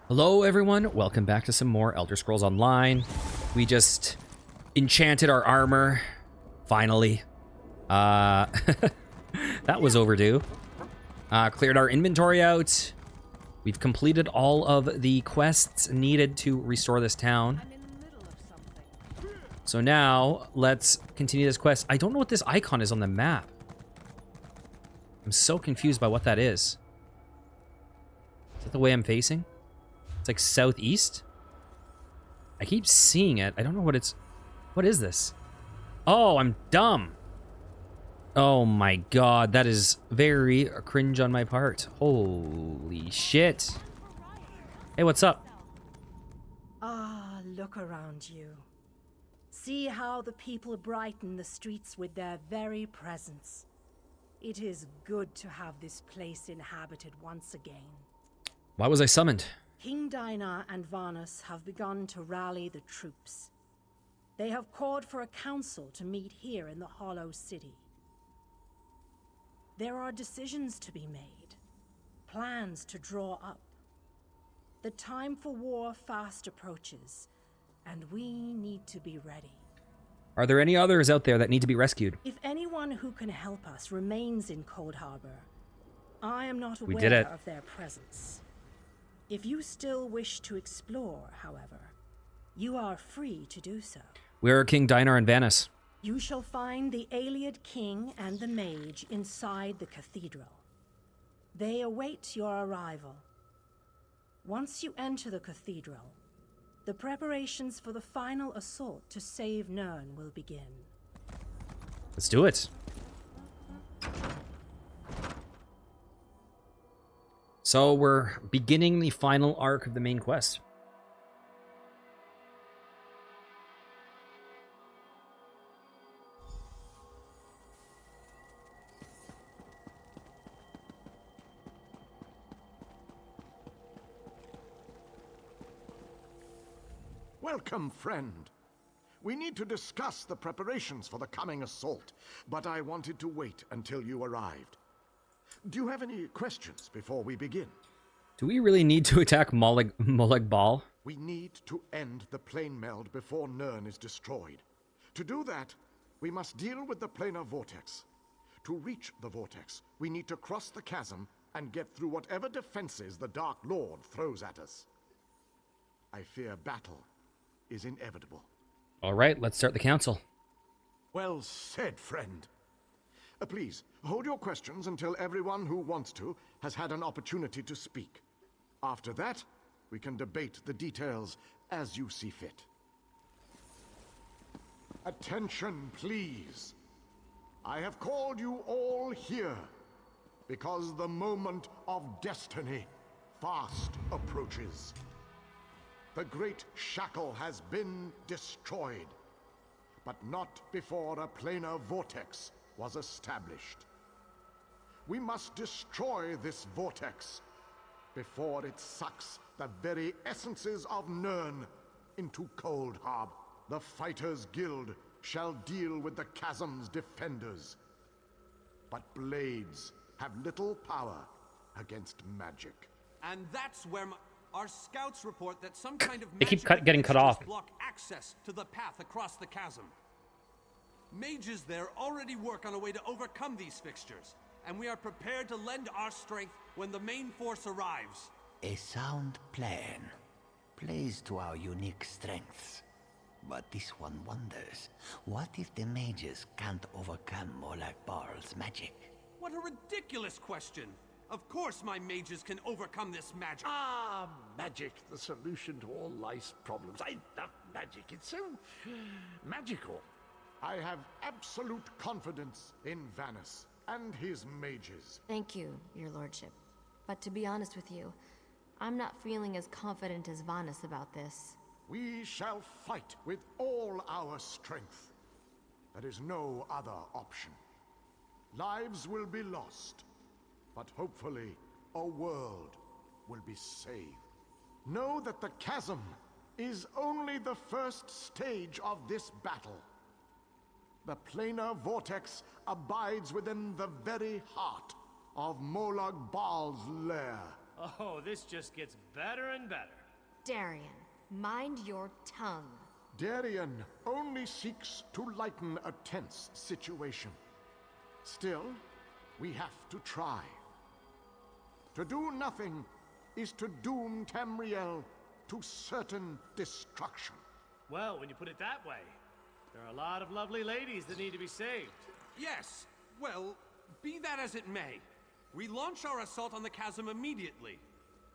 Hello everyone, welcome back to some more Elder Scrolls Online. We just enchanted our armor, finally. That was overdue. Cleared our inventory out. We've completed all of the quests needed to restore this town. So now, let's continue this quest. I don't know what this icon is on the map. I'm so confused by what that is. Is that the way I'm facing? It's like southeast. I keep seeing it. I don't know what it's... What is this? Oh, I'm dumb. Oh my god, that is very cringe on my part. Holy shit. Hey, what's up? Ah, look around you. See how the people brighten the streets with their very presence. It is good to have this place inhabited once again. Why was I summoned? King Dinar and Vanus have begun to rally the troops. They have called for a council to meet here in the Hollow City. There are decisions to be made, plans to draw up. The time for war fast approaches, and we need to be ready. Are there any others out there that need to be rescued? If anyone who can help us remains in Cold Harbor, I am not We did aware it. of their presence. If you still wish to explore, however, you are free to do so. Where are King Dinar and Vanus? You shall find the Ayleid King and the Mage inside the cathedral. They await your arrival. Once you enter the cathedral, the preparations for the final assault to save Nirn will begin. Let's do it. So we're beginning the final arc of the main quest. Welcome, friend. We need to discuss the preparations for the coming assault, but I wanted to wait until you arrived. Do you have any questions before we begin? Do we really need to attack Molag Bal? We need to end the plane meld before Nirn is destroyed. To do that, we must deal with the planar vortex. To reach the vortex, we need to cross the chasm and get through whatever defenses the Dark Lord throws at us. I fear battle is inevitable. All right, let's start the council. Well said, friend. Please, hold your questions until everyone who wants to has had an opportunity to speak. After that, we can debate the details as you see fit. Attention, please. I have called you all here because the moment of destiny fast approaches. The great shackle has been destroyed, but not before a planar vortex was established. We must destroy this vortex before it sucks the very essences of Nirn into Cold Harbor. The Fighters Guild shall deal with the chasm's defenders, but blades have little power against magic. And that's where our scouts report that some kind of They keep magical getting cut fixtures off. block access to the path across the chasm. Mages there already work on a way to overcome these fixtures, and we are prepared to lend our strength when the main force arrives. A sound plan. Plays to our unique strengths. But this one wonders, what if the mages can't overcome Molag Bal's magic? What a ridiculous question! Of course my mages can overcome this magic. Ah, magic, the solution to all life's problems. I love magic. It's so magical. I have absolute confidence in Vanus and his mages. Thank you, your lordship. But to be honest with you, I'm not feeling as confident as Vanus about this. We shall fight with all our strength. There is no other option. Lives will be lost, but hopefully a world will be saved. Know that the chasm is only the first stage of this battle. The planar vortex abides within the very heart of Molag Bal's lair. Oh, this just gets better and better. Darian, mind your tongue. Darien only seeks to lighten a tense situation. Still, we have to try. To do nothing is to doom Tamriel to certain destruction. Well, when you put it that way, there are a lot of lovely ladies that need to be saved. Yes, well, be that as it may, we launch our assault on the chasm immediately.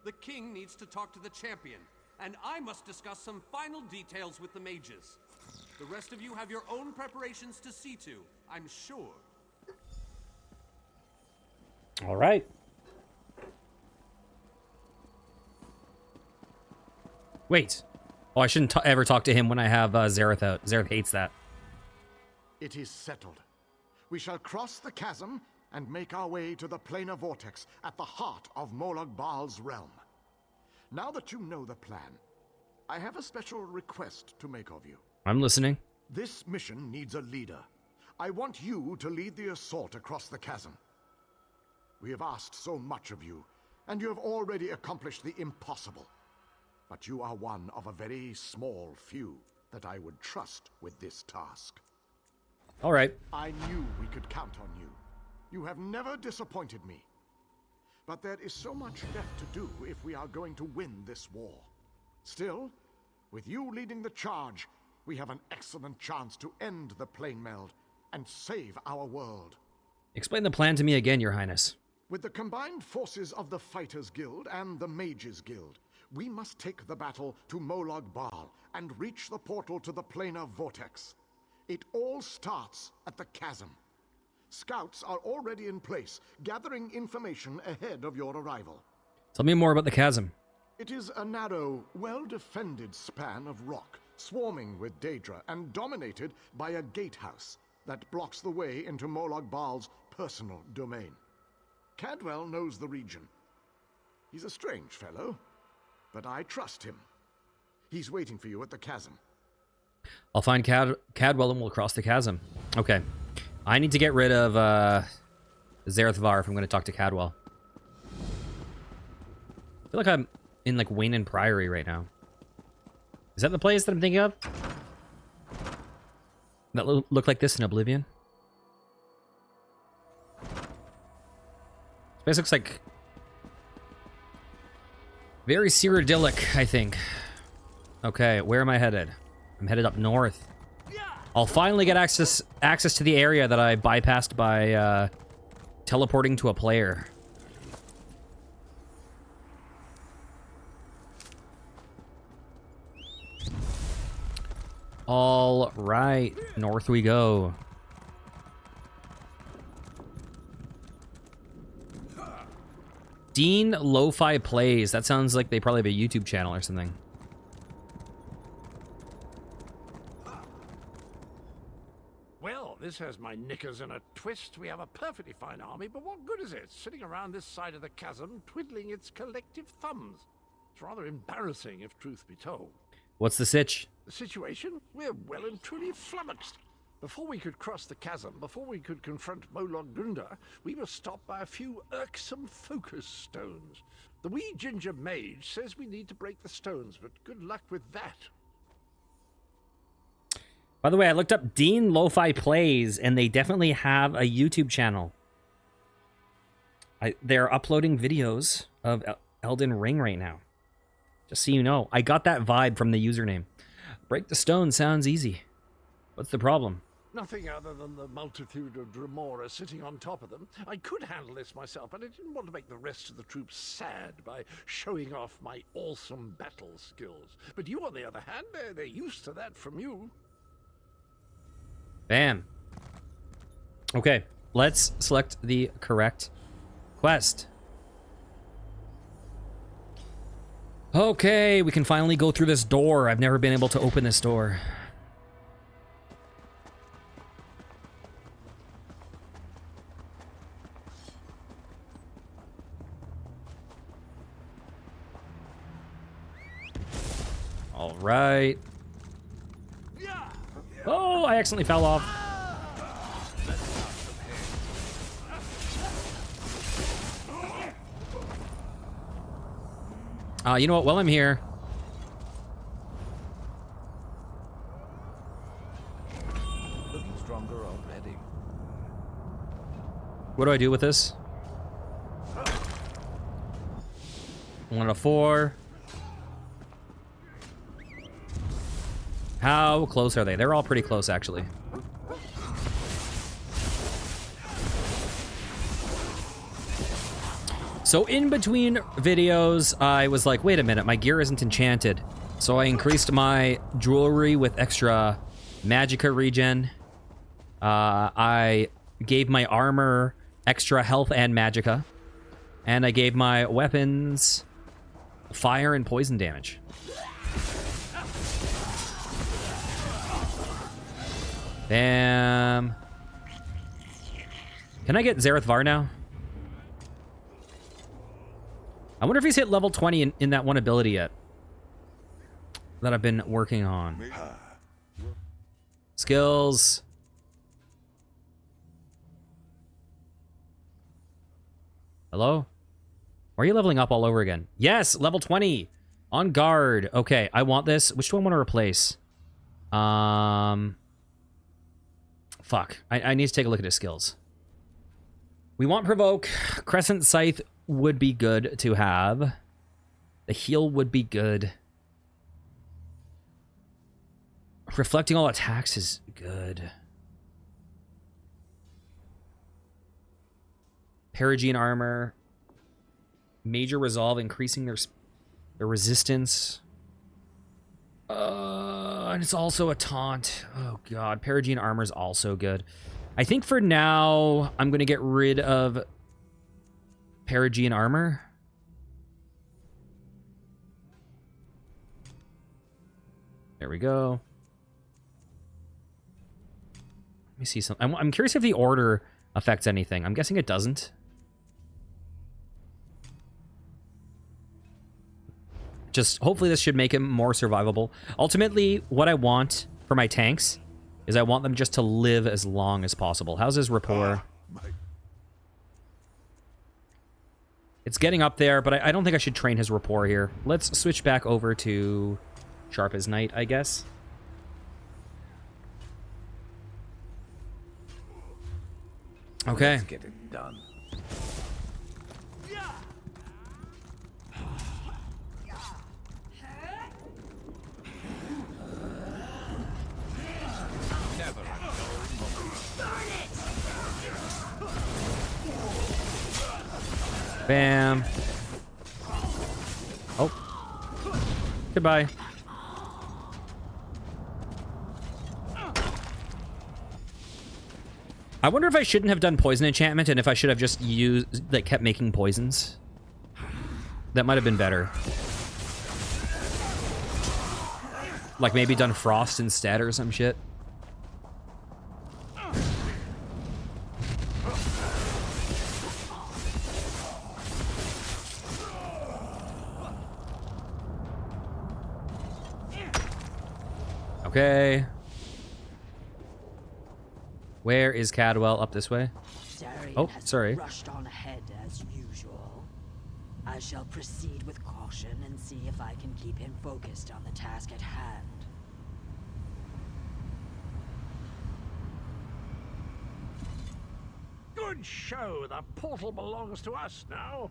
The king needs to talk to the champion, and I must discuss some final details with the mages. The rest of you have your own preparations to see to, I'm sure. All right. Wait. Oh, I shouldn't ever talk to him when I have Zareth out. Zareth hates that. It is settled. We shall cross the chasm and make our way to the planar vortex at the heart of Molag Baal's realm. Now that you know the plan, I have a special request to make of you. I'm listening. This mission needs a leader. I want you to lead the assault across the chasm. We have asked so much of you, and you have already accomplished the impossible. But you are one of a very small few that I would trust with this task. All right. I knew we could count on you. You have never disappointed me. But there is so much left to do if we are going to win this war. Still, with you leading the charge, we have an excellent chance to end the plane meld and save our world. Explain the plan to me again, Your Highness. With the combined forces of the Fighters Guild and the Mages Guild, we must take the battle to Molag Baal and reach the portal to the planar vortex. It all starts at the chasm. Scouts are already in place, gathering information ahead of your arrival. Tell me more about the chasm. It is a narrow, well-defended span of rock, swarming with Daedra and dominated by a gatehouse that blocks the way into Molag Baal's personal domain. Cadwell knows the region. He's a strange fellow, but I trust him. He's waiting for you at the chasm. I'll find Cadwell and we'll cross the chasm. Okay. I need to get rid of Zareth Var if I'm going to talk to Cadwell. I feel like I'm in like Wayne and Priory right now. Is that the place that I'm thinking of? That look like this in Oblivion? This place looks like very Cyrodiilic, I think. Okay, where am I headed? I'm headed up north. I'll finally get access to the area that I bypassed by teleporting to a player. All right, north we go. Dean Lo-Fi Plays. That sounds like they probably have a YouTube channel or something. Well, this has my knickers in a twist. We have a perfectly fine army, but what good is it sitting around this side of the chasm, twiddling its collective thumbs? It's rather embarrassing, if truth be told. What's the sitch? The situation? We're well and truly flummoxed. Before we could cross the chasm, before we could confront Molag Gunda, we were stopped by a few irksome focus stones. The wee ginger mage says we need to break the stones, but good luck with that. By the way, I looked up Dean Lo-Fi Plays, and they definitely have a YouTube channel. They're uploading videos of Elden Ring right now. Just so you know. I got that vibe from the username. Break the stone sounds easy. What's the problem? Nothing other than the multitude of Dremora sitting on top of them. I could handle this myself, but I didn't want to make the rest of the troops sad by showing off my awesome battle skills. But you, on the other hand, they're used to that from you. Bam. Okay, let's select the correct quest. Okay, we can finally go through this door. I've never been able to open this door. All right. Oh, I accidentally fell off. You know what? While I'm here, Looking stronger already. what do I do with this? 1 out of 4. How close are they? They're all pretty close, actually. So in between videos, I was like, wait a minute, my gear isn't enchanted. So I increased my jewelry with extra magicka regen. I gave my armor extra health and magicka. And I gave my weapons fire and poison damage. Bam. Can I get Zareth Var now? I wonder if he's hit level 20 in that one ability yet. That I've been working on. Skills. Hello? Why are you leveling up all over again? Yes, level 20. On guard. Okay, I want this. Which do I want to replace? Fuck. I need to take a look at his skills. We want Provoke. Crescent Scythe would be good to have. The heal would be good. Reflecting all attacks is good. Peregrine armor. Major resolve, increasing their resistance. And it's also a taunt. Oh god, Peregrine armor is also good. I think for now, I'm going to get rid of Peregrine armor. There we go. Let me see something. I'm curious if the order affects anything. I'm guessing it doesn't. Just hopefully this should make him more survivable. Ultimately, what I want for my tanks is I want them just to live as long as possible. How's his rapport? It's getting up there, but I don't think I should train his rapport here. Let's switch back over to Sharp as Night, I guess. Okay. Let's get it done. Bam. Oh. Goodbye. I wonder if I shouldn't have done poison enchantment and if I should have just used, like, kept making poisons. That might have been better. Like maybe done frost instead or some shit. Okay. Where is Cadwell? Up this way? Darian Oh, has sorry. rushed on ahead as usual. I shall proceed with caution and see if I can keep him focused on the task at hand. Good show. The portal belongs to us now.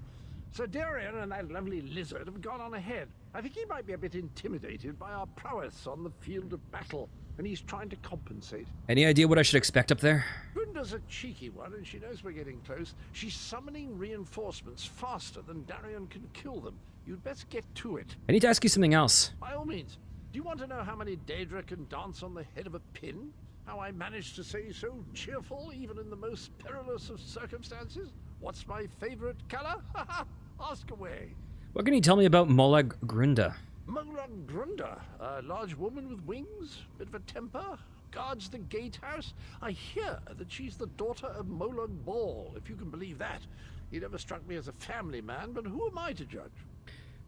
Sir Darian and that lovely lizard have gone on ahead. I think he might be a bit intimidated by our prowess on the field of battle, and he's trying to compensate. Any idea what I should expect up there? Grinda's a cheeky one, and she knows we're getting close. She's summoning reinforcements faster than Darian can kill them. You'd best get to it. I need to ask you something else. By all means. Do you want to know how many Daedra can dance on the head of a pin? How I managed to stay so cheerful even in the most perilous of circumstances? What's my favorite color? Ask away. What can you tell me about Molag Grunda? Molag Grunda, a large woman with wings, bit of a temper, guards the gatehouse. I hear that she's the daughter of Molag Ball, if you can believe that. He never struck me as a family man, but who am I to judge?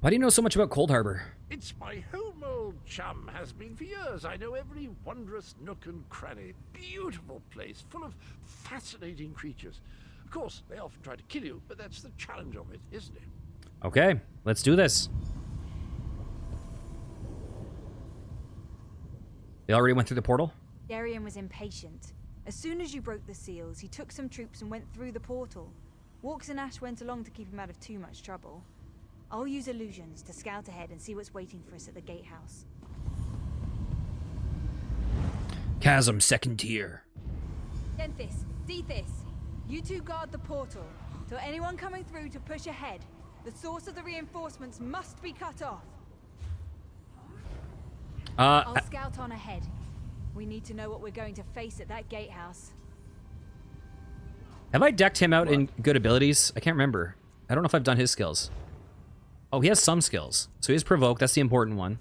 Why do you know so much about Cold Harbor? It's my home, old chum. Has been for years. I know every wondrous nook and cranny. Beautiful place, full of fascinating creatures. Of course, they often try to kill you, but that's the challenge of it, isn't it? Okay, let's do this. They already went through the portal? Darian was impatient. As soon as you broke the seals, he took some troops and went through the portal. Walks and Ash went along to keep him out of too much trouble. I'll use illusions to scout ahead and see what's waiting for us at the gatehouse. Chasm, second tier. Denthis, Dethys, you two guard the portal. Tell anyone coming through to push ahead. The source of the reinforcements must be cut off. I'll scout on ahead. We need to know what we're going to face at that gatehouse. Have I decked him out in good abilities? I can't remember. I don't know if I've done his skills. Oh, he has some skills. So he has Provoke. That's the important one.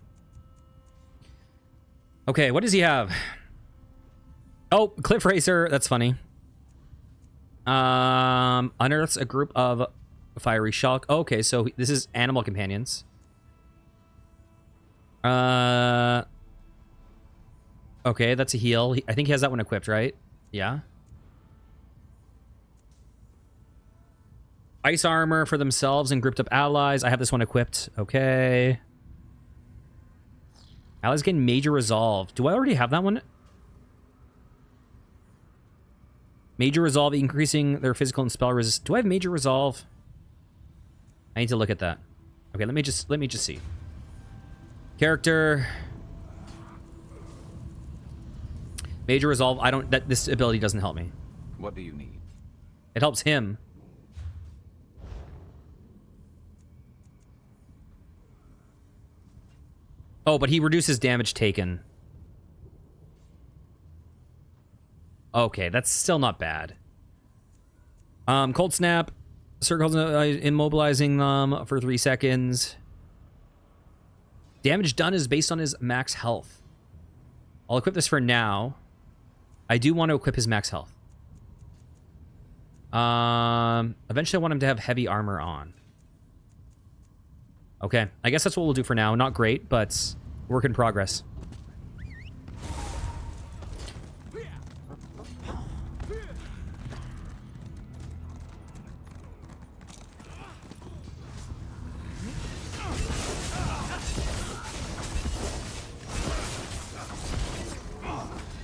Okay, what does he have? Oh, Cliff Racer. That's funny. Unearths a group of fiery shulk. Oh, okay, so this is animal companions. Okay, that's a heal. I think he has that one equipped, right? Yeah. Ice armor for themselves and grouped up allies. I have this one equipped. Okay. Allies gain major resolve. Do I already have that one? Major resolve, increasing their physical and spell resist. Do I have major resolve? I need to look at that. Okay, let me just see. Character. Major resolve. I don't. This ability doesn't help me. What do you need? It helps him. Oh, but he reduces damage taken. Okay, that's still not bad. Cold Snap. Circles immobilizing them for 3 seconds. Damage done is based on his max health. I'll equip this for now. I do want to equip his max health. Eventually I want him to have heavy armor on. Okay, I guess that's what we'll do for now. Not great, but work in progress.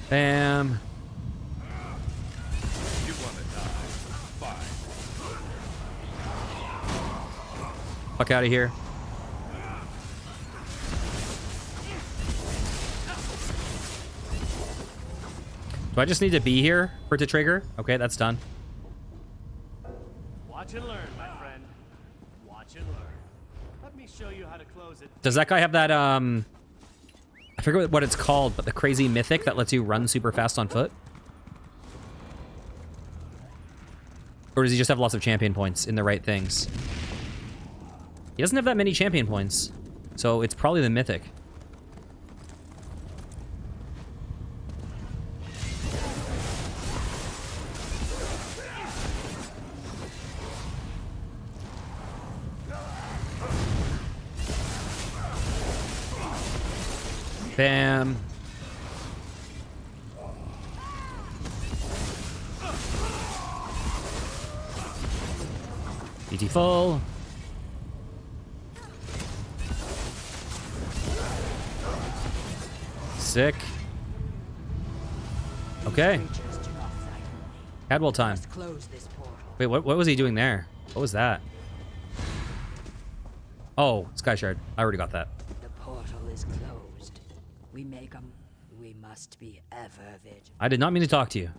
Bam. You wanna die? Fine. Fuck out of here. Do I just need to be here for it to trigger? Okay, that's done. Watch and learn, my friend. Watch and learn. Let me show you how to close it. Does that guy have that, I forget what it's called, but the crazy mythic that lets you run super fast on foot? Or does he just have lots of champion points in the right things? He doesn't have that many champion points, so it's probably the mythic. Bam. BT full. Sick. Okay. Cadwell time. Wait, what was he doing there? What was that? Oh, Sky Shard. I already got that. The portal is closed. We make them. We must be ever vigilant. I did not mean to talk to you.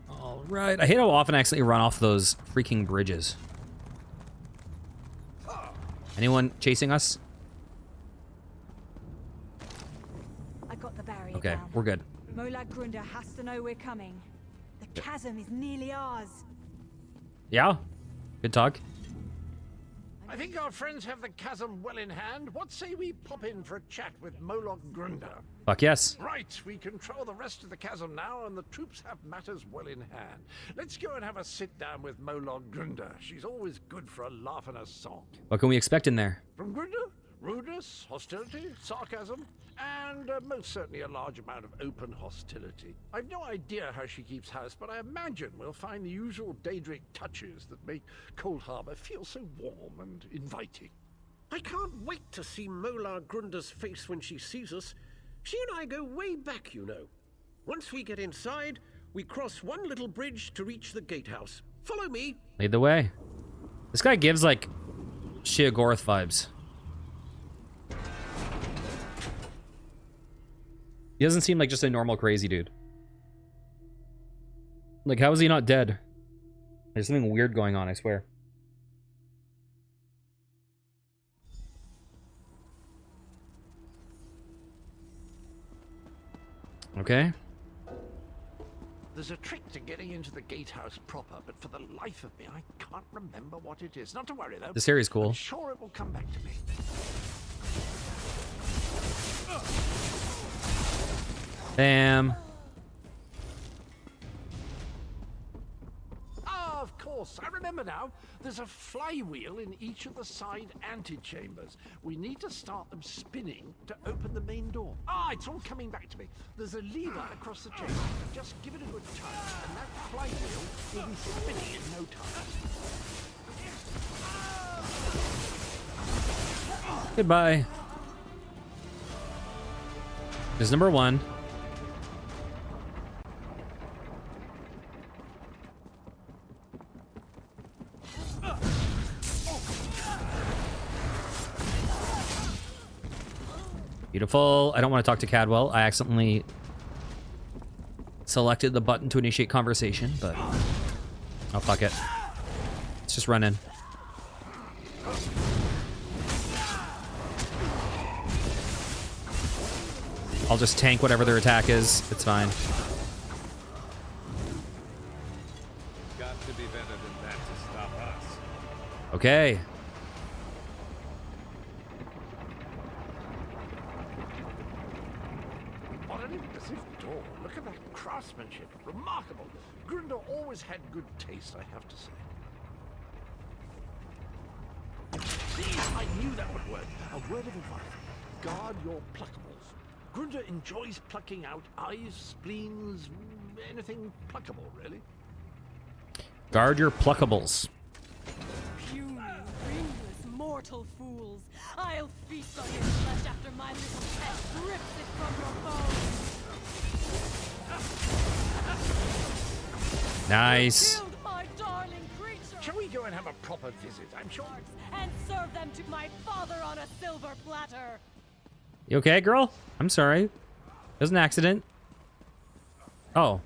All right. I hate how often I accidentally run off those freaking bridges. Anyone chasing us? I got the barrier Okay, down. we're good. Molag Grunder has to know we're coming. The chasm is nearly ours. Yeah? Good talk. I think our friends have the chasm well in hand. What say we pop in for a chat with Molag Grunder? Fuck yes. Right, we control the rest of the chasm now, and the troops have matters well in hand. Let's go and have a sit down with Molag Grunder. She's always good for a laugh and a song. What can we expect in there? From Grunder? Rudeness, hostility, sarcasm, And most certainly a large amount of open hostility. I've no idea how she keeps house, but I imagine we'll find the usual Daedric touches that make Cold Harbor feel so warm and inviting. I can't wait to see Molar Grunda's face when she sees us. She and I go way back, you know. Once we get inside, we cross one little bridge to reach the gatehouse. Follow me. Lead the way. This guy gives, like, Sheogorath vibes. He doesn't seem like just a normal crazy dude. Like, how is he not dead? There's something weird going on, I swear. Okay. There's a trick to getting into the gatehouse proper, but for the life of me, I can't remember what it is. Not to worry, though. This area's cool. I'm sure it will come back to me. Bam. Ah, of course. I remember now. There's a flywheel in each of the side antechambers. We need to start them spinning to open the main door. Ah, it's all coming back to me. There's a lever across the chamber. Just give it a good touch, and that flywheel will be spinning in no time. Goodbye. There's number 1. Beautiful. I don't want to talk to Cadwell. I accidentally selected the button to initiate conversation, but... oh, fuck it. Let's just run in. I'll just tank whatever their attack is. It's fine. Got to be better than that to stop us. Okay. What an impressive door. Look at that craftsmanship. Remarkable. Grunda always had good taste, I have to say. See, I knew that would work. A word of advice. Guard your pluckables. Grunda enjoys plucking out eyes, spleens, anything pluckable, really. Guard your pluckables. Puny, ringless, mortal fools. I'll feast on your flesh after my little pet rips it from your bones. Nice. Killed my darling creature. Shall we go and have a proper visit? I'm sure. And serve them to my father on a silver platter. You okay, girl? I'm sorry. It was an accident. Oh.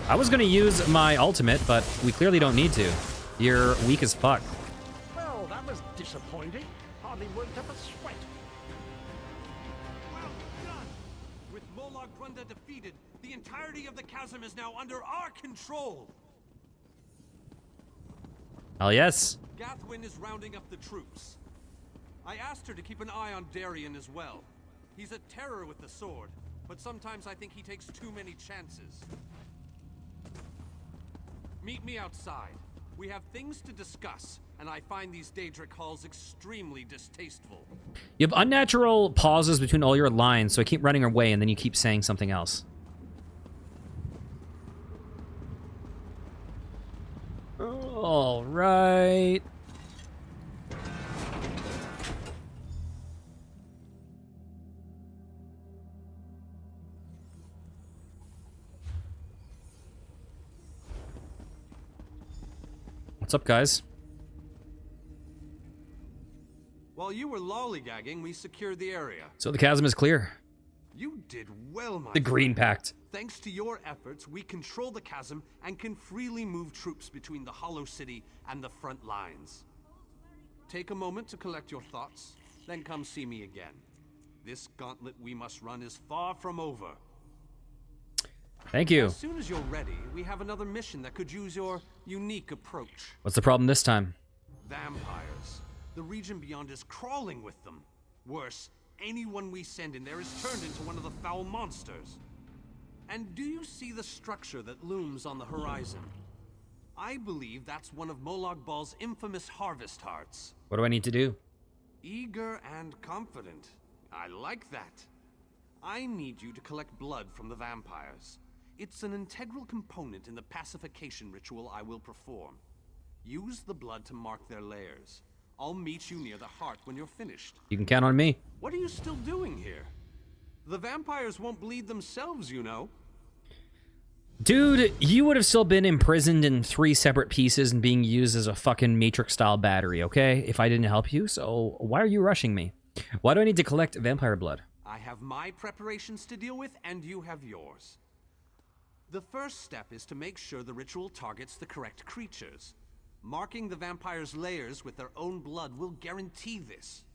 I was gonna use my ultimate, but we clearly don't need to. You're weak as fuck. Well, that was disappointing. Hardly worked up a sweat. Well done! With Molar Grunda defeated, the entirety of the chasm is now under our control. Hell yes. Gathwin is rounding up the troops. I asked her to keep an eye on Darien as well. He's a terror with the sword, but sometimes I think he takes too many chances. Meet me outside. We have things to discuss, and I find these Daedric halls extremely distasteful. You have unnatural pauses between all your lines, so I keep running away and then you keep saying something else. All right. What's up, guys? While you were lollygagging, we secured the area. So the chasm is clear. You did well, my The Green Pact. Thanks to your efforts, we control the chasm and can freely move troops between the Hollow City and the front lines. Take a moment to collect your thoughts, then come see me again. This gauntlet we must run is far from over. Thank you. As soon as you're ready, we have another mission that could use your unique approach. What's the problem this time? Vampires. The region beyond is crawling with them. Worse, anyone we send in there is turned into one of the foul monsters. And do you see the structure that looms on the horizon? I believe that's one of Molag Bal's infamous harvest hearts. What do I need to do? Eager and confident. I like that. I need you to collect blood from the vampires. It's an integral component in the pacification ritual I will perform. Use the blood to mark their lairs. I'll meet you near the heart when you're finished. You can count on me. What are you still doing here? The vampires won't bleed themselves, you know. Dude, you would have still been imprisoned in 3 separate pieces and being used as a fucking Matrix-style battery, okay? If I didn't help you, so why are you rushing me? Why do I need to collect vampire blood? I have my preparations to deal with, and you have yours. The first step is to make sure the ritual targets the correct creatures. Marking the vampires' lairs with their own blood will guarantee this.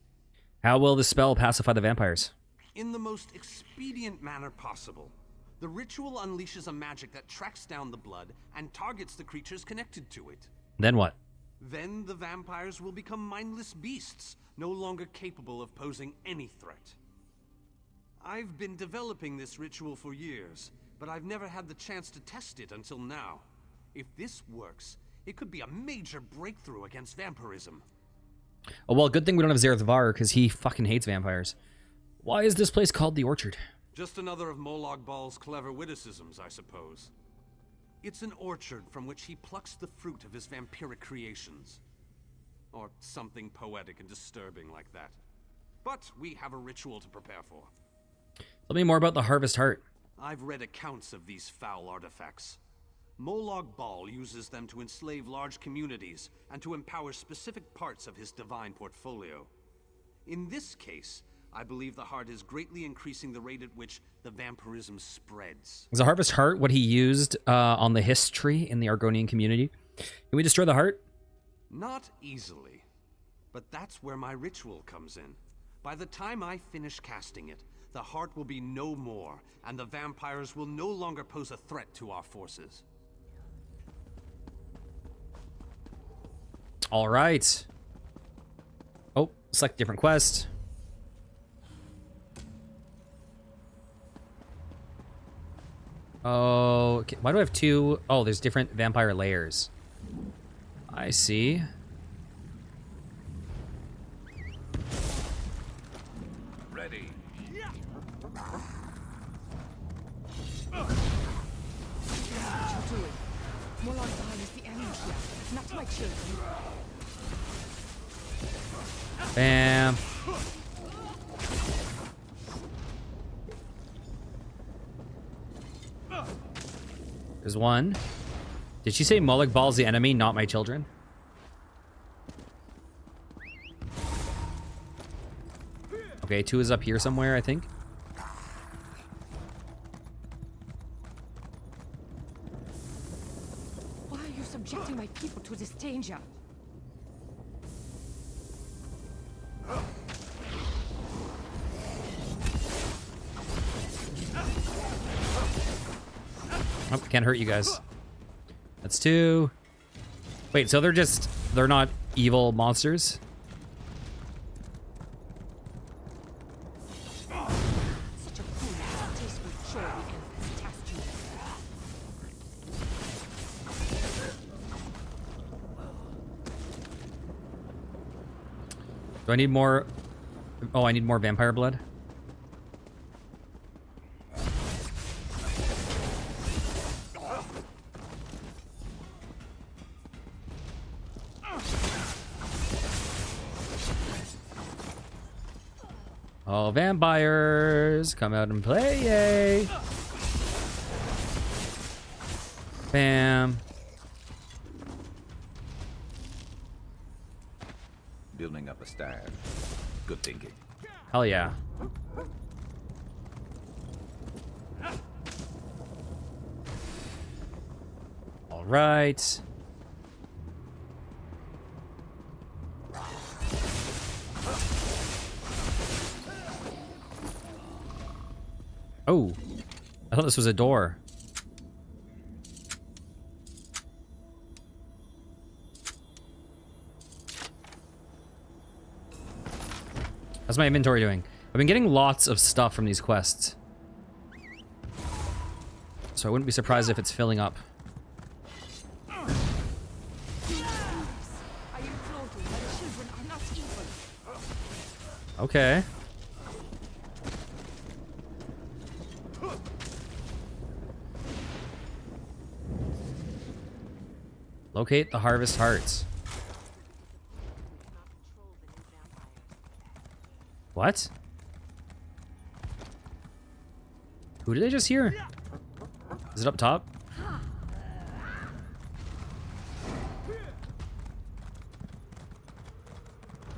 How will the spell pacify the vampires? In the most expedient manner possible. The ritual unleashes a magic that tracks down the blood and targets the creatures connected to it. Then what? Then the vampires will become mindless beasts, no longer capable of posing any threat. I've been developing this ritual for years, but I've never had the chance to test it until now. If this works, it could be a major breakthrough against vampirism. Oh, well, good thing we don't have Zerthvar, because he fucking hates vampires. Why is this place called the Orchard? Just another of Molag Bal's clever witticisms, I suppose. It's an orchard from which he plucks the fruit of his vampiric creations. Or something poetic and disturbing like that. But we have a ritual to prepare for. Tell me more about the Harvest Heart. I've read accounts of these foul artifacts. Molag Bal uses them to enslave large communities and to empower specific parts of his divine portfolio. In this case, I believe the heart is greatly increasing the rate at which the vampirism spreads. Is the Harvest Heart what he used on the history in the Argonian community? Can we destroy the heart? Not easily. But that's where my ritual comes in. By the time I finish casting it, the heart will be no more, and the vampires will no longer pose a threat to our forces. All right. Oh, select different quest. Oh, okay. Why do I have 2? Oh, there's different vampire layers. I see. Ready. Molag Bal is the enemy here, not my children. Bam. There's one. Did she say Molag Bal's the enemy, not my children? Okay, 2 is up here somewhere, I think. Why are you subjecting my people to this danger? Oh, can't hurt you guys. That's 2. Wait, so they're not evil monsters? Such a fool taste with joy the Empress tasked you. Do I need more? Oh, I need more vampire blood. Oh, vampires, come out and play, yay! Bam. Building up a stash. Good thinking. Hell yeah. All right. Oh, I thought this was a door. How's my inventory doing? I've been getting lots of stuff from these quests, so I wouldn't be surprised if it's filling up. Okay. Locate the harvest hearts. What? Who did I just hear? Is it up top?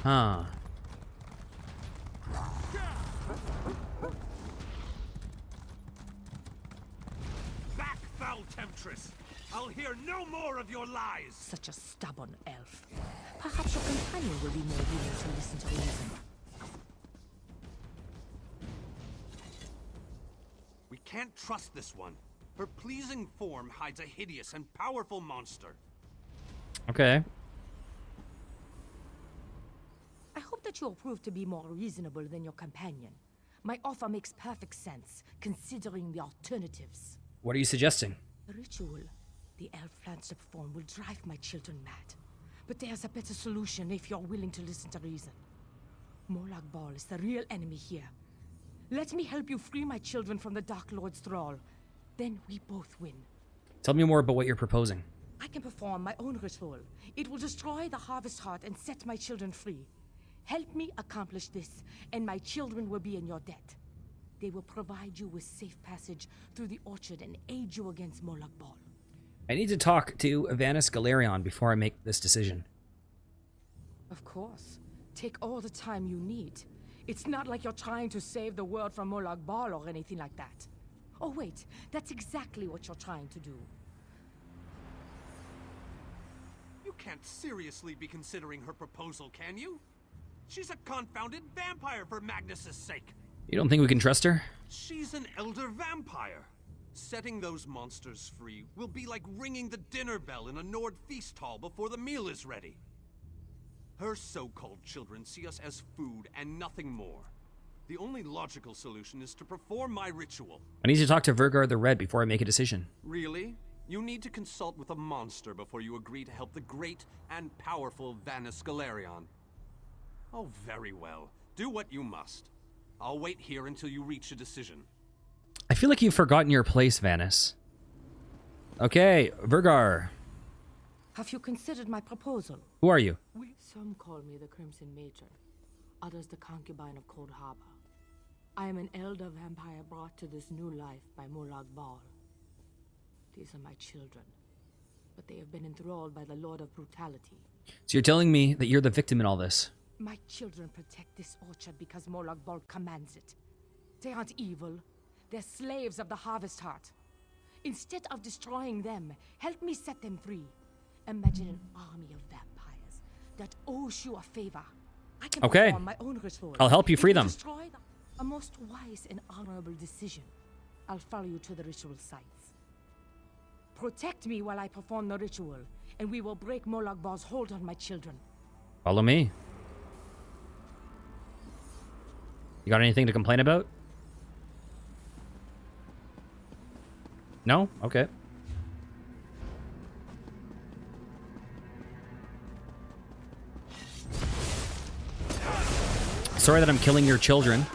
Huh. Back, foul temptress! I'll hear no more of your lies! Such a stubborn elf. Perhaps your companion will be more willing to listen to reason. We can't trust this one. Her pleasing form hides a hideous and powerful monster. Okay. I hope that you'll prove to be more reasonable than your companion. My offer makes perfect sense, considering the alternatives. What are you suggesting? The ritual the elf plans to perform will drive my children mad. But there's a better solution if you're willing to listen to reason. Molag Bal is the real enemy here. Let me help you free my children from the Dark Lord's thrall. Then we both win. Tell me more about what you're proposing. I can perform my own ritual. It will destroy the Harvest Heart and set my children free. Help me accomplish this, and my children will be in your debt. They will provide you with safe passage through the orchard and aid you against Molag Bal. I need to talk to Vanis Galerion before I make this decision. Of course. Take all the time you need. It's not like you're trying to save the world from Molag Bal or anything like that. Oh wait, that's exactly what you're trying to do. You can't seriously be considering her proposal, can you? She's a confounded vampire, for Magnus's sake. You don't think we can trust her? She's an elder vampire. Setting those monsters free will be like ringing the dinner bell in a Nord feast hall before the meal is ready. Her so-called children see us as food and nothing more. The only logical solution is to perform my ritual. I need to talk to Vergar the Red before I make a decision. Really? You need to consult with a monster before you agree to help the great and powerful Vanis Galerion. Oh, very well. Do what you must. I'll wait here until you reach a decision. I feel like you've forgotten your place, Vanis. Okay, Vergar. Have you considered my proposal? Who are you? Some call me the Crimson Major, others the concubine of Cold Harbor. I am an elder vampire brought to this new life by Molag Bal. These are my children, but they have been enthralled by the Lord of Brutality. So you're telling me that you're the victim in all this? My children protect this orchard because Molag Bal commands it. They aren't evil. They're slaves of the Harvest Heart. Instead of destroying them, help me set them free. Imagine an army of vampires that owes you a favor. I can perform my own ritual. I'll help you free them. A most wise and honorable decision. I'll follow you to the ritual sites. Protect me while I perform the ritual, and we will break Molag Bal's hold on my children. Follow me. You got anything to complain about? No? Okay. Sorry that I'm killing your children.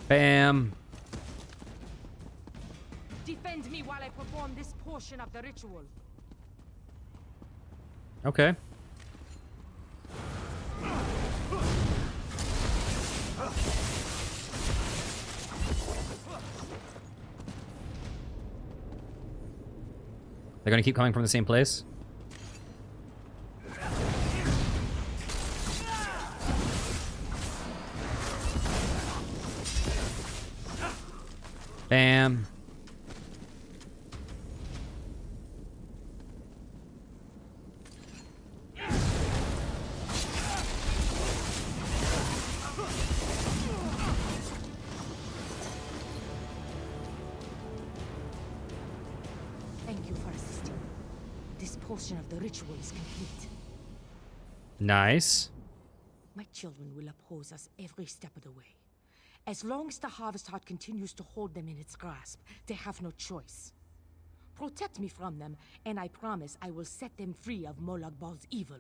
Bam. Defend me while I perform this portion of the ritual. Okay. They're gonna keep coming from the same place? Bam. Thank you for assisting. This portion of the ritual is complete. Nice. My children will oppose us every step of the way. As long as the Harvest Heart continues to hold them in its grasp, they have no choice. Protect me from them, and I promise I will set them free of Molag Bal's evil.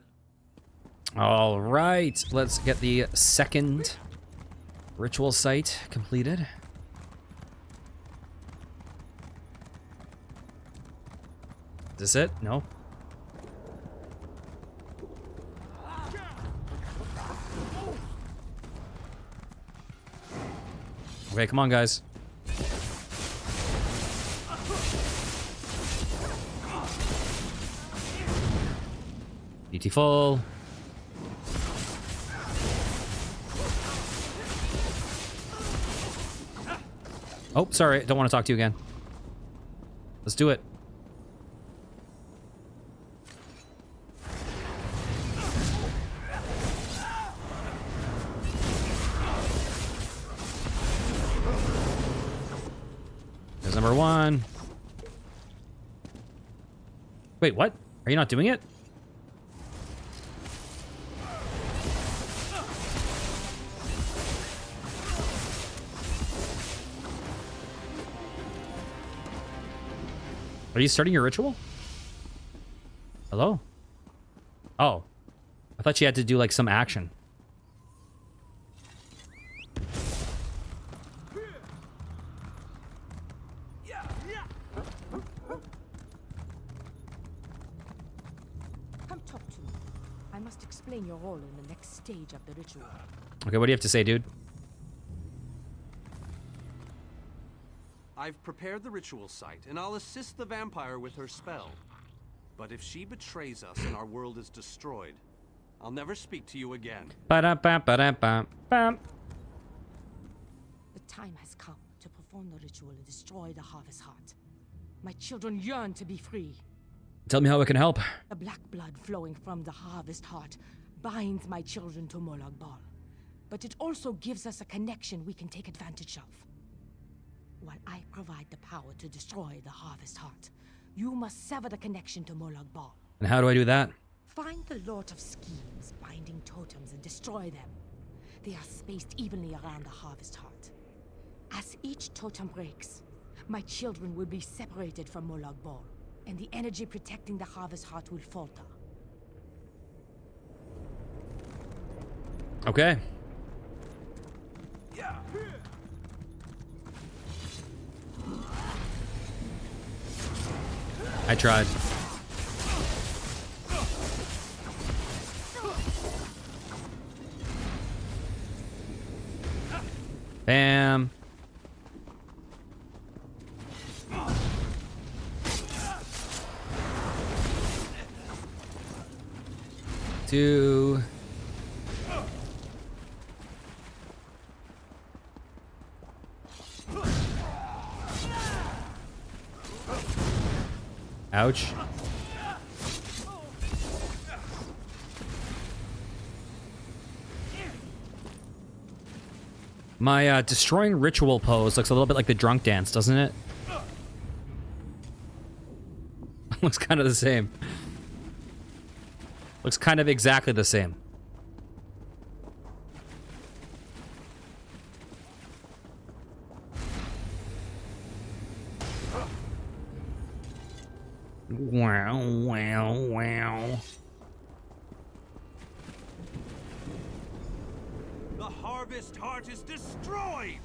All right, let's get the second ritual site completed. Is this it? No. Okay, come on, guys. Beautiful. Oh, sorry. Don't want to talk to you again. Let's do it. There's number one. Wait, what? Are you not doing it? Are you starting your ritual? Hello? Oh. I thought you had to do like some action. Come talk to me. I must explain your role in the next stage of the ritual. Okay, what do you have to say, dude? I've prepared the ritual site, and I'll assist the vampire with her spell. But if she betrays us and our world is destroyed, I'll never speak to you again. Ba-da-ba-ba-da-ba-bam. The time has come to perform the ritual and destroy the Harvest Heart. My children yearn to be free. Tell me how it can help. The black blood flowing from the Harvest Heart binds my children to Molag Bal. But it also gives us a connection we can take advantage of. While I provide the power to destroy the Harvest Heart, you must sever the connection to Molag Bal. And how do I do that? Find the Lord of Schemes binding totems and destroy them. They are spaced evenly around the Harvest Heart. As each totem breaks, my children will be separated from Molag Bal, and the energy protecting the Harvest Heart will falter. Okay. I tried. Bam. Two. Ouch. My destroying ritual pose looks a little bit like the drunk dance, doesn't it? Looks kind of the same. Looks kind of exactly the same. Wow, wow, wow. The Harvest Heart is destroyed!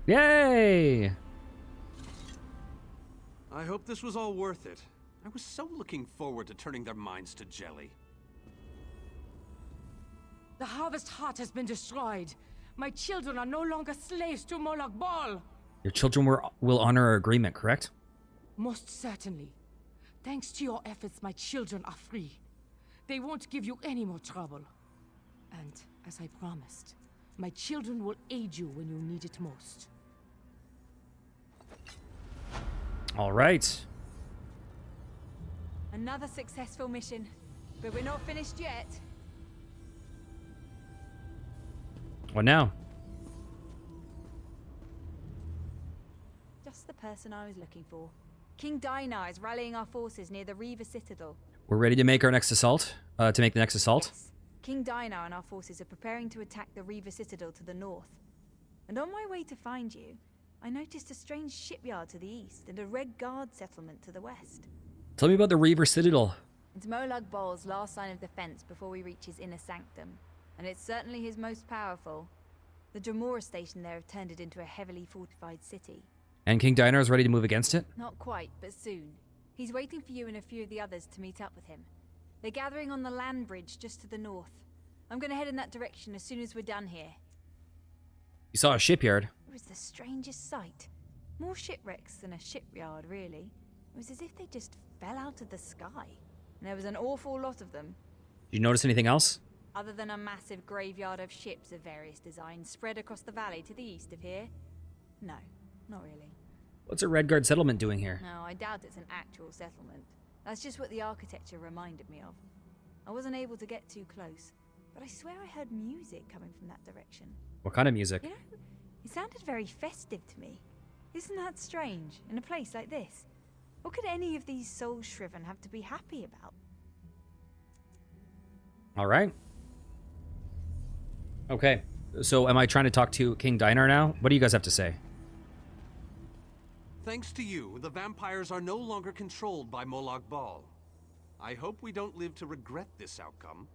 Yay! I hope this was all worth it. I was so looking forward to turning their minds to jelly. The Harvest Heart has been destroyed. My children are no longer slaves to Molag Bal. Your children will honor our agreement, correct? Most certainly. Thanks to your efforts, my children are free. They won't give you any more trouble. And, as I promised, my children will aid you when you need it most. All right. Another successful mission, but we're not finished yet. What now? Just the person I was looking for. King Dainar is rallying our forces near the Reaver Citadel. We're ready to make our next assault. To make the next assault. Yes. King Dainar and our forces are preparing to attack the Reaver Citadel to the north. And on my way to find you, I noticed a strange shipyard to the east and a Red Guard settlement to the west. Tell me about the Reaver Citadel. It's Molag Bol's last sign of defense before we reach his inner sanctum, and it's certainly his most powerful. The Dremora station there have turned it into a heavily fortified city. And King Dinar is ready to move against it? Not quite, but soon. He's waiting for you and a few of the others to meet up with him. They're gathering on the land bridge just to the north. I'm going to head in that direction as soon as we're done here. You saw a shipyard. It was the strangest sight. More shipwrecks than a shipyard, really. It was as if they just fell out of the sky. And there was an awful lot of them. Did you notice anything else? Other than a massive graveyard of ships of various designs spread across the valley to the east of here? No, not really. What's a Red Guard settlement doing here? No, I doubt it's an actual settlement. That's just what the architecture reminded me of. I wasn't able to get too close, but I swear I heard music coming from that direction. What kind of music? You know, it sounded very festive to me. Isn't that strange, in a place like this? What could any of these soul-shriven have to be happy about? All right. Okay, so am I trying to talk to King Dinar now? What do you guys have to say? Thanks to you, the vampires are no longer controlled by Molag Bal. I hope we don't live to regret this outcome.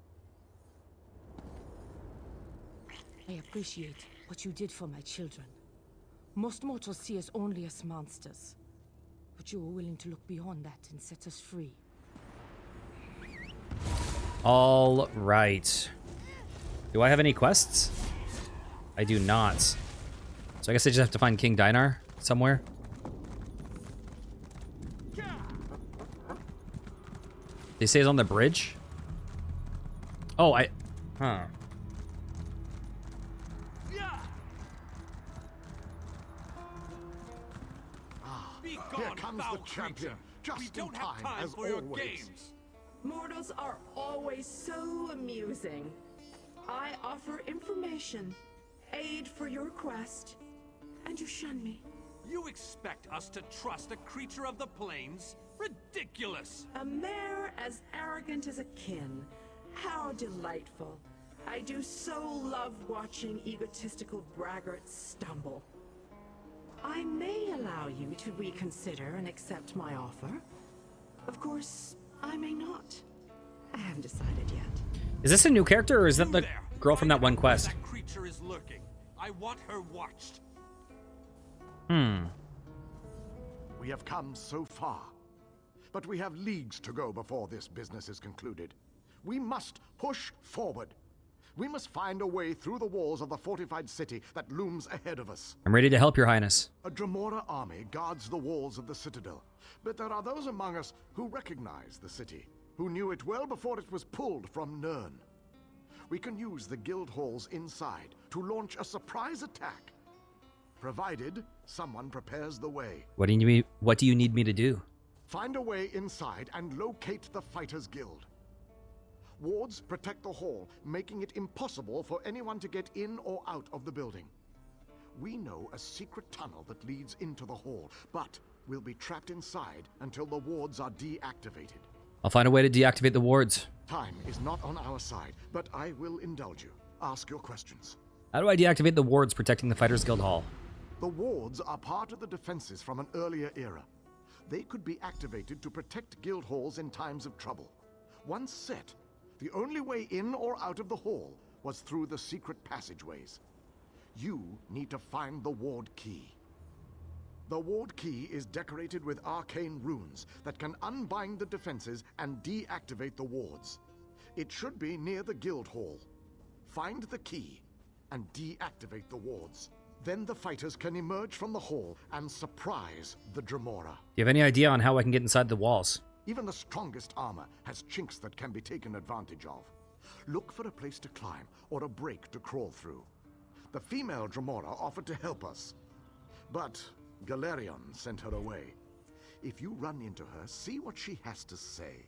I appreciate what you did for my children. Most mortals see us only as monsters. But you were willing to look beyond that and set us free. All right. Do I have any quests? I do not. So I guess I just have to find King Dinar somewhere. They say it's on the bridge? Oh, Huh. Here comes the champion, just in time, as always. Mortals are always so amusing. I offer information, aid for your quest, and you shun me. You expect us to trust a creature of the plains? Ridiculous! A mare as arrogant as a kin. How delightful. I do so love watching egotistical braggarts stumble. I may allow you to reconsider and accept my offer. Of course, I may not. I haven't decided yet. Is this a new character, or is that the girl from that one quest? That creature is lurking. I want her watched. We have come so far, but we have leagues to go before this business is concluded. We must push forward. We must find a way through the walls of the fortified city that looms ahead of us. I'm ready to help, Your Highness. A Dremora army guards the walls of the citadel, but there are those among us who recognize the city, who knew it well before it was pulled from Nirn. We can use the guild halls inside to launch a surprise attack, provided someone prepares the way. What do you need me to do? Find a way inside and locate the Fighters Guild. Wards protect the hall, making it impossible for anyone to get in or out of the building. We know a secret tunnel that leads into the hall, but we'll be trapped inside until the wards are deactivated. I'll find a way to deactivate the wards. Time is not on our side, but I will indulge you. Ask your questions. How do I deactivate the wards protecting the Fighters Guild Hall? The wards are part of the defenses from an earlier era. They could be activated to protect guild halls in times of trouble. Once set, the only way in or out of the hall was through the secret passageways. You need to find the ward key. The ward key is decorated with arcane runes that can unbind the defenses and deactivate the wards. It should be near the guild hall. Find the key and deactivate the wards. Then the fighters can emerge from the hall and surprise the Dremora. Do you have any idea on how I can get inside the walls? Even the strongest armor has chinks that can be taken advantage of. Look for a place to climb or a break to crawl through. The female Dremora offered to help us, but Galerion sent her away. If you run into her, see what she has to say.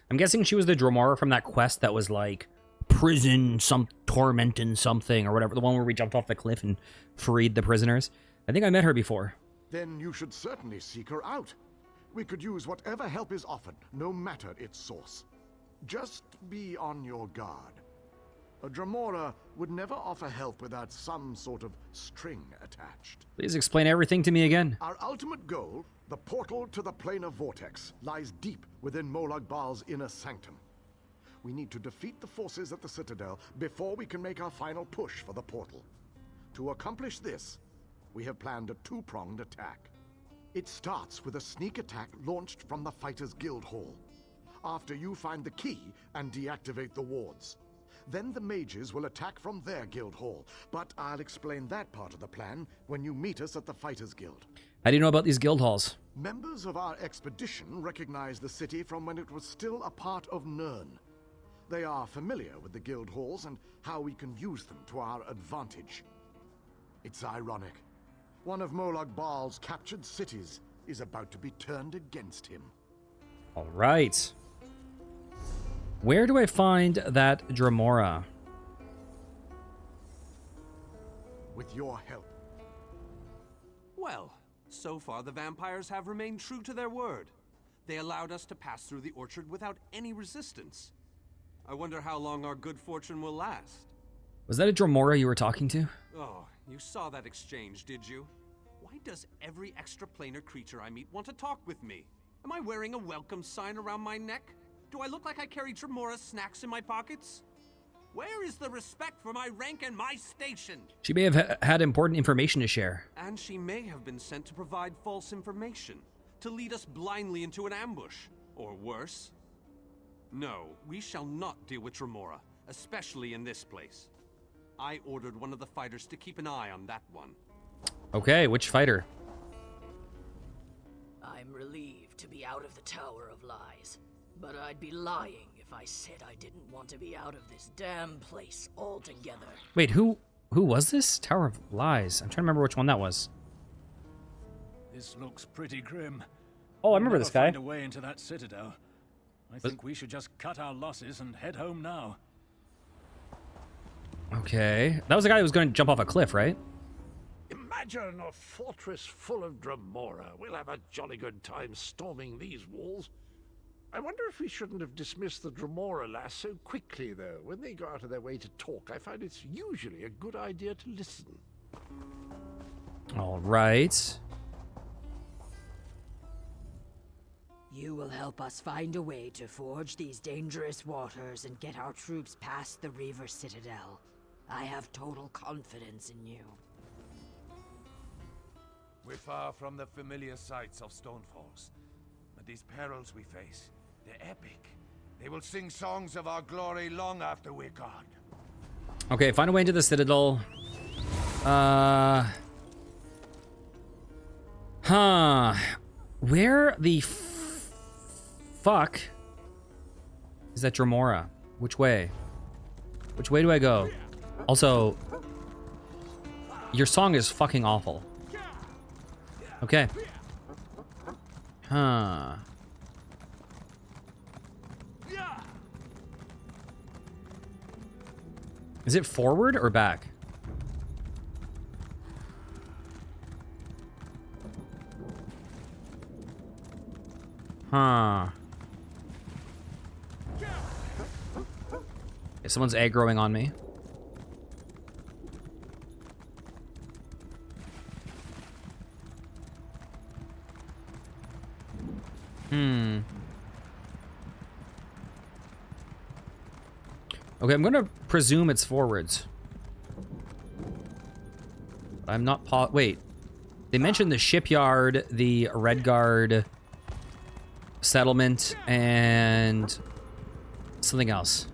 I'm guessing she was the Dremora from that quest that was like prison, some tormenting something or whatever. The one where we jumped off the cliff and freed the prisoners. I think I met her before. Then you should certainly seek her out. We could use whatever help is offered, no matter its source. Just be on your guard. A Dremora would never offer help without some sort of string attached. Please explain everything to me again. Our ultimate goal, the portal to the Plane of Vortex, lies deep within Molag Bal's inner sanctum. We need to defeat the forces at the Citadel before we can make our final push for the portal. To accomplish this, we have planned a two-pronged attack. It starts with a sneak attack launched from the Fighters Guild Hall. After you find the key and deactivate the wards. Then the mages will attack from their guild hall, but I'll explain that part of the plan when you meet us at the Fighters Guild. How do you know about these guild halls? Members of our expedition recognize the city from when it was still a part of Nirn. They are familiar with the guild halls and how we can use them to our advantage. It's ironic. One of Molag Bal's captured cities is about to be turned against him. All right. Where do I find that Dremora? With your help. Well, so far the vampires have remained true to their word. They allowed us to pass through the orchard without any resistance. I wonder how long our good fortune will last. Was that a Dremora you were talking to? Oh, you saw that exchange, did you? Why does every extraplanar creature I meet want to talk with me? Am I wearing a welcome sign around my neck? Do I look like I carry Dremora snacks in my pockets? Where is the respect for my rank and my station? She may have had important information to share. And she may have been sent to provide false information, to lead us blindly into an ambush, or worse. No, we shall not deal with Dremora, especially in this place. I ordered one of the fighters to keep an eye on that one. Okay, which fighter? I'm relieved to be out of the Tower of Lies, but I'd be lying if I said I didn't want to be out of this damn place altogether. Wait, who was this? Tower of Lies. I'm trying to remember which one that was. This looks pretty grim. Oh, I remember We'll this guy. Find a way into that citadel. I think we should just cut our losses and head home now. Okay. That was the guy who was going to jump off a cliff, right? Imagine a fortress full of Dremora. We'll have a jolly good time storming these walls. I wonder if we shouldn't have dismissed the Dremora lass so quickly, though. When they go out of their way to talk, I find it's usually a good idea to listen. All right. You will help us find a way to forge these dangerous waters and get our troops past the Reaver Citadel. I have total confidence in you. We're far from the familiar sights of Stonefalls, but these perils we face, they're epic. They will sing songs of our glory long after we're gone. Okay, find a way into the Citadel. Where the fuck is that Dremora? Which way? Which way do I go? Also, your song is fucking awful. Okay. Huh. Is it forward or back? Huh. Okay, someone's aggroing on me. Okay, I'm gonna presume it's forwards. I'm not wait. They mentioned the shipyard, the Redguard settlement, and something else.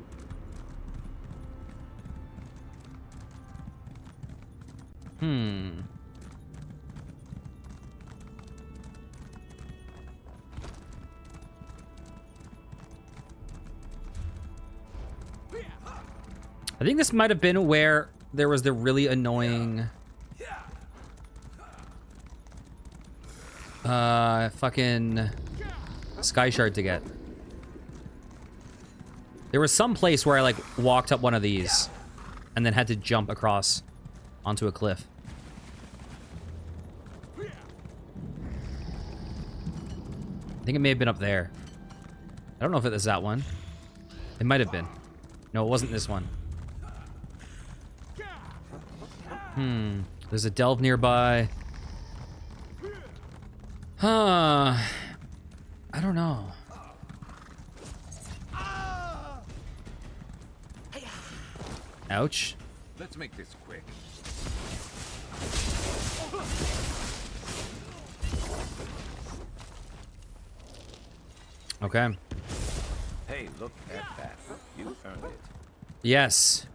I think this might have been where there was the really annoying fucking sky shard to get. There was some place where I like walked up one of these and then had to jump across onto a cliff. I think it may have been up there. I don't know if it was that one. It might have been. No, it wasn't this one. There's a delve nearby. Huh. I don't know. Ouch. Let's make this quick. Okay. Hey, look at that. You earned it. Yes.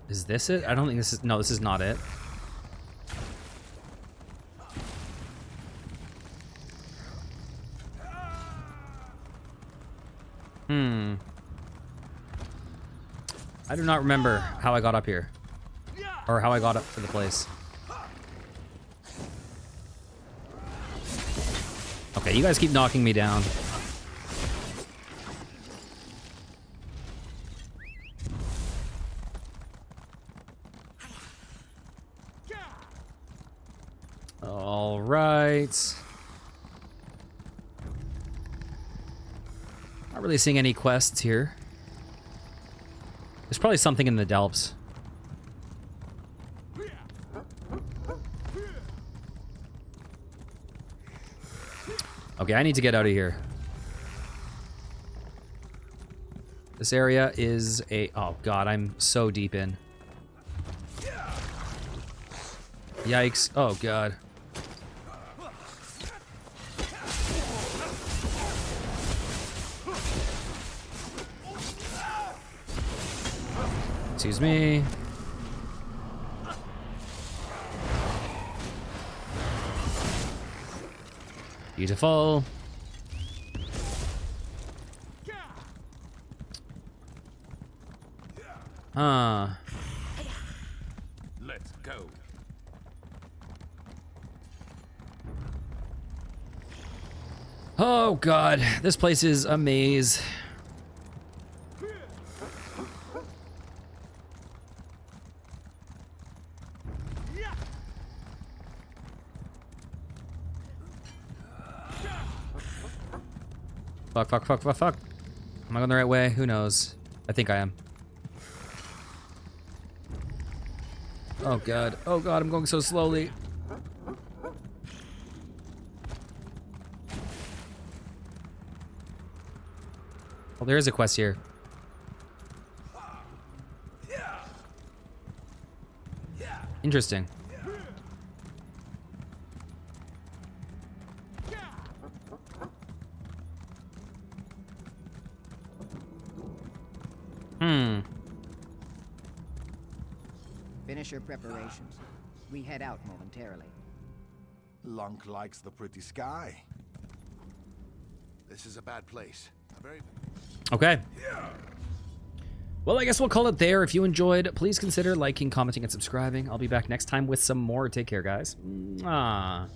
Is this it? I don't think this is... No, this is not it. I do not remember how I got up here. Or how I got up to the place. Okay, you guys keep knocking me down. All right. Not really seeing any quests here. There's probably something in the delves. Okay, I need to get out of here. This area is a... Oh, God, I'm so deep in. Yikes. Oh, God. Excuse me. Beautiful. Let's go. Oh, God. This place is a maze. Fuck. Am I going the right way? Who knows? I think I am. Oh, God. Oh, God, I'm going so slowly. Well, there is a quest here. Interesting. Finish your preparations. We head out momentarily. Lunk likes the pretty sky. This is a bad place. Okay. Well, I guess we'll call it there. If you enjoyed, please consider liking, commenting, and subscribing. I'll be back next time with some more. Take care, guys. Mwah.